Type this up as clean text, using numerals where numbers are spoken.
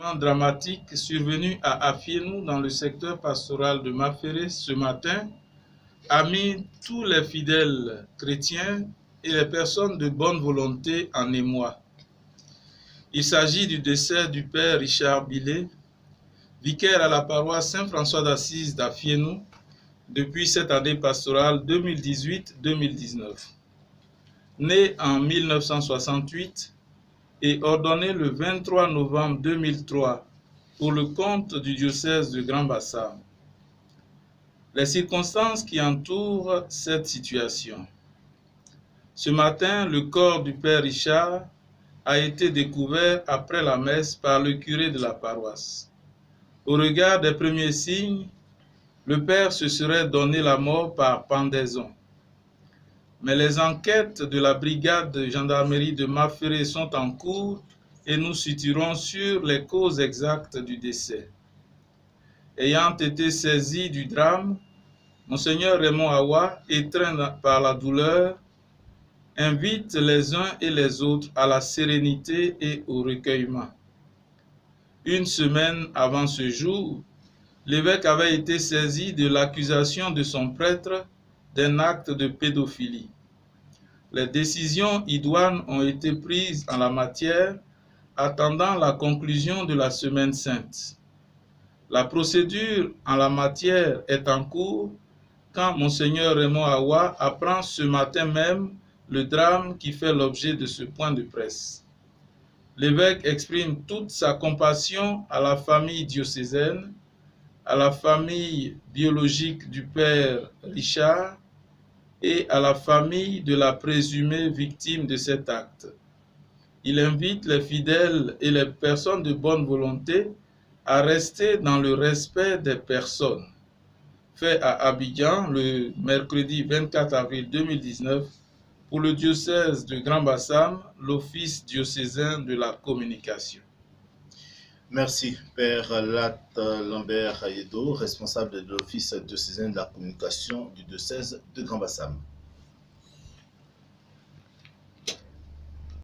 Dramatique survenu à Afienou dans le secteur pastoral de Maféré ce matin a mis tous les fidèles chrétiens et les personnes de bonne volonté en émoi. Il s'agit du décès du père Richard Billet, vicaire à la paroisse Saint-François d'Assise d'Afienou depuis cette année pastorale 2018-2019. Né en 1968 et ordonné le 23 novembre 2003 pour le compte du diocèse de Grand Bassam. Les circonstances qui entourent cette situation. Ce matin, le corps du père Richard a été découvert après la messe par le curé de la paroisse. Au regard des premiers signes, le père se serait donné la mort par pendaison. Mais les enquêtes de la brigade de gendarmerie de Maféré sont en cours et nous situerons sur les causes exactes du décès. Ayant été saisi du drame, Monseigneur Raymond Awa, étreint par la douleur, invite les uns et les autres à la sérénité et au recueillement. Une semaine avant ce jour, l'évêque avait été saisi de l'accusation de son prêtre d'un acte de pédophilie. Les décisions idoines ont été prises en la matière, attendant la conclusion de la Semaine sainte. La procédure en la matière est en cours quand Monseigneur Raymond Awa apprend ce matin même le drame qui fait l'objet de ce point de presse. L'évêque exprime toute sa compassion à la famille diocésaine, à la famille biologique du père Richard et à la famille de la présumée victime de cet acte. Il invite les fidèles et les personnes de bonne volonté à rester dans le respect des personnes. Fait à Abidjan le mercredi 24 avril 2019 pour le diocèse de Grand Bassam, l'Office diocésain de la communication. Merci, Père Lat Lambert Ayedo, responsable de l'Office diocésain de la communication du diocèse de Grand Bassam.